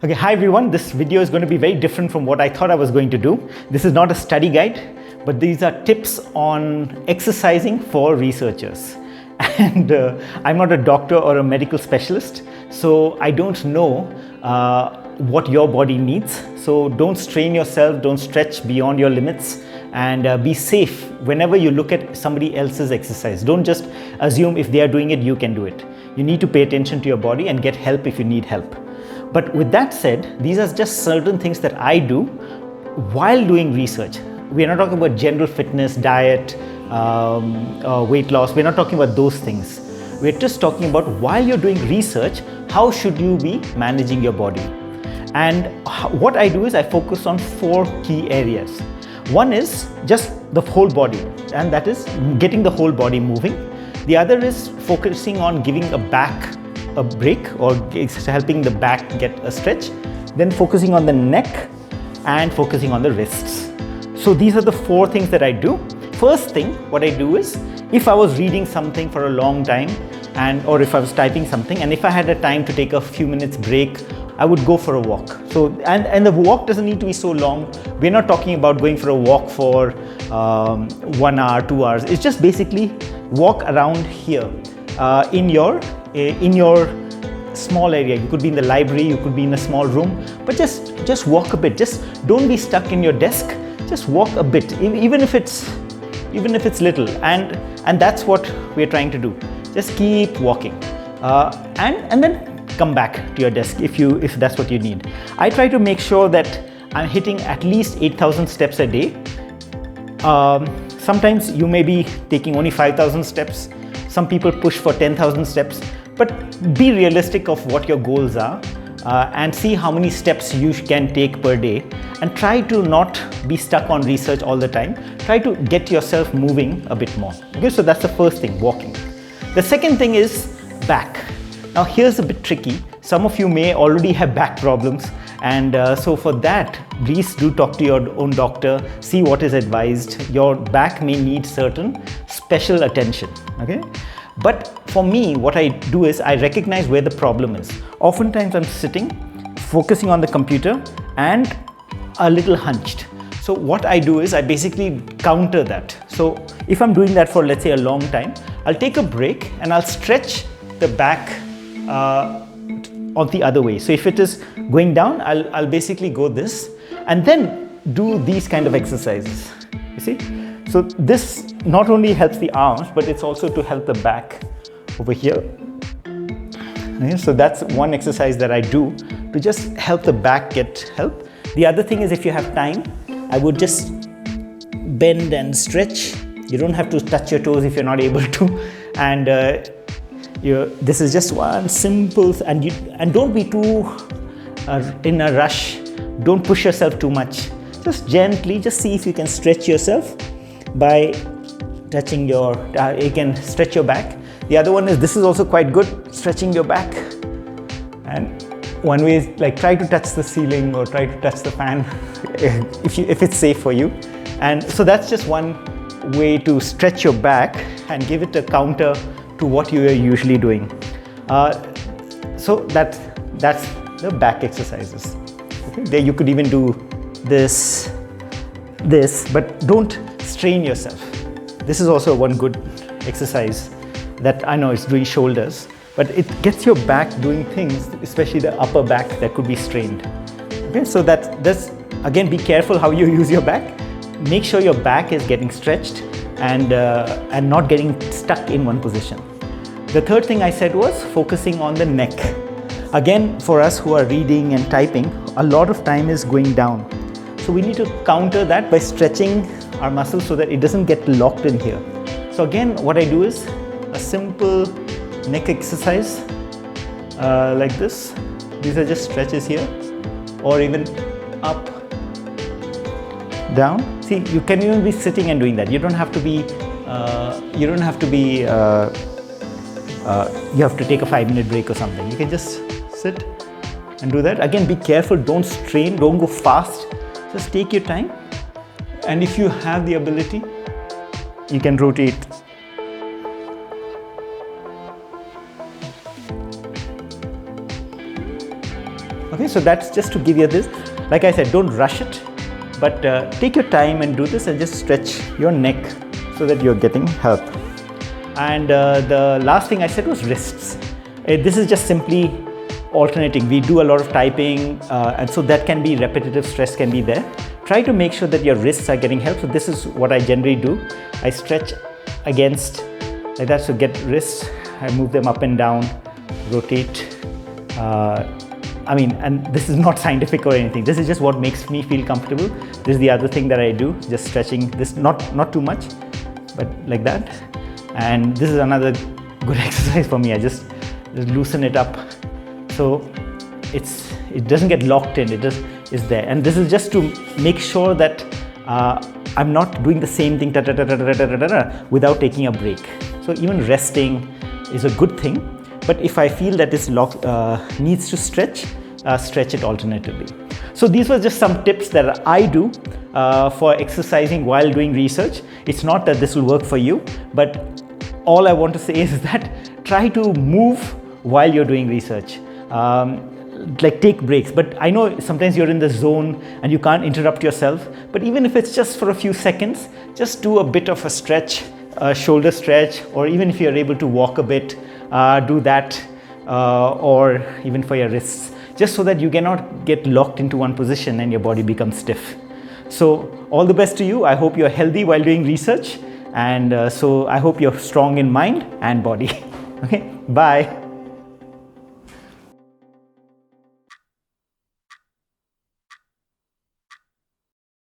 Okay, hi everyone. This video is going to be very different from what I thought I was going to do. This is not a study guide, but these are tips on exercising for researchers. And I'm not a doctor or a medical specialist, so I don't know what your body needs. So don't strain yourself, don't stretch beyond your limits, and be safe whenever you look at somebody else's exercise. Don't just assume if they are doing it, you can do it. You need to pay attention to your body and get help if you need help. But with that said, these are just certain things that I do while doing research. We are not talking about general fitness, diet, weight loss. We're not talking about those things. We're just talking about while you're doing research, how should you be managing your body? And what I do is I focus on 4 key areas. One is just the whole body, and that is getting the whole body moving. The other is focusing on giving a back a break or helping the back get a stretch, then focusing on the neck and focusing on the wrists. So these are the 4 things that I do. First thing, what I do is if I was reading something for a long time or if I was typing something and if I had a time to take a few minutes break, I would go for a walk. So and the walk doesn't need to be so long. We're not talking about going for a walk for 1 hour, 2 hours. It's just basically walk around here in your small area. You could be in the library, you could be in a small room, but just walk a bit. Just don't be stuck in your desk. Just walk a bit, even if it's little. And that's what we're trying to do. Just keep walking, and then come back to your desk if that's what you need. I try to make sure that I'm hitting at least 8,000 steps a day. Sometimes you may be taking only 5,000 steps. Some people push for 10,000 steps, but be realistic of what your goals are and see how many steps you can take per day, and try to not be stuck on research all the time. Try to get yourself moving a bit more. Okay, so that's the first thing, walking. The second thing is back. Now here's a bit tricky. Some of you may already have back problems, and so for that, please do talk to your own doctor, see what is advised. Your back may need certain special attention, okay? But for me, what I do is I recognize where the problem is. Oftentimes I'm sitting, focusing on the computer and a little hunched. So what I do is I basically counter that. So if I'm doing that for, let's say, a long time, I'll take a break and I'll stretch the back on the other way. So if it is going down, I'll basically go this and then do these kind of exercises, you see? So this not only helps the arms, but it's also to help the back over here. Okay, so that's one exercise that I do to just help the back get help. The other thing is, if you have time, I would just bend and stretch. You don't have to touch your toes if you're not able to. And this is just one simple, and don't be too in a rush. Don't push yourself too much. Just gently, just see if you can stretch yourself by touching you can stretch your back. The other one is, this is also quite good, stretching your back. And one way is like try to touch the ceiling or try to touch the fan if it's safe for you. And so that's just one way to stretch your back and give it a counter to what you are usually doing. So that's the back exercises. Okay? There you could even do this, but don't strain yourself. This is also one good exercise that I know is doing shoulders, but it gets your back doing things, especially the upper back that could be strained. Okay, so that's again, be careful how you use your back. Make sure your back is getting stretched and not getting stuck in one position. The third thing I said was focusing on the neck. Again, for us who are reading and typing, a lot of time is going down. So we need to counter that by stretching our muscles so that it doesn't get locked in here. So again, what I do is a simple neck exercise like this. These are just stretches here, or even up, down. See, you can even be sitting and doing that. You don't have to be, you have to take a 5-minute break or something. You can just sit and do that. Again, be careful, don't strain, don't go fast. Just take your time. And if you have the ability, you can rotate. Okay, Okay, so that's just to give you this. Like I said, don't rush it, but take your time and do this and just stretch your neck so that you're getting help. And the last thing I said was wrists. This is just simply alternating. We do a lot of typing, and so that can be repetitive stress can be there. Try to make sure that your wrists are getting help. So this is what I generally do. I stretch against like that, so get wrists. I move them up and down, rotate. And this is not scientific or anything. This is just what makes me feel comfortable. This is the other thing that I do, just stretching this, not too much, but like that. And this is another good exercise for me. I just loosen it up, so it doesn't get locked in. It just is there. And this is just to make sure that I'm not doing the same thing without taking a break. So even resting is a good thing. But if I feel that this needs to stretch it alternatively. So these were just some tips that I do for exercising while doing research. It's not that this will work for you, but all I want to say is that try to move while you're doing research. Like take breaks, but I know sometimes you're in the zone and you can't interrupt yourself, but even if it's just for a few seconds, just do a bit of a stretch, a shoulder stretch, or even if you're able to walk a bit, do that, or even for your wrists, just so that you cannot get locked into one position and your body becomes stiff. So all the best to you. I hope you're healthy while doing research, and so I hope you're strong in mind and body. Okay, bye.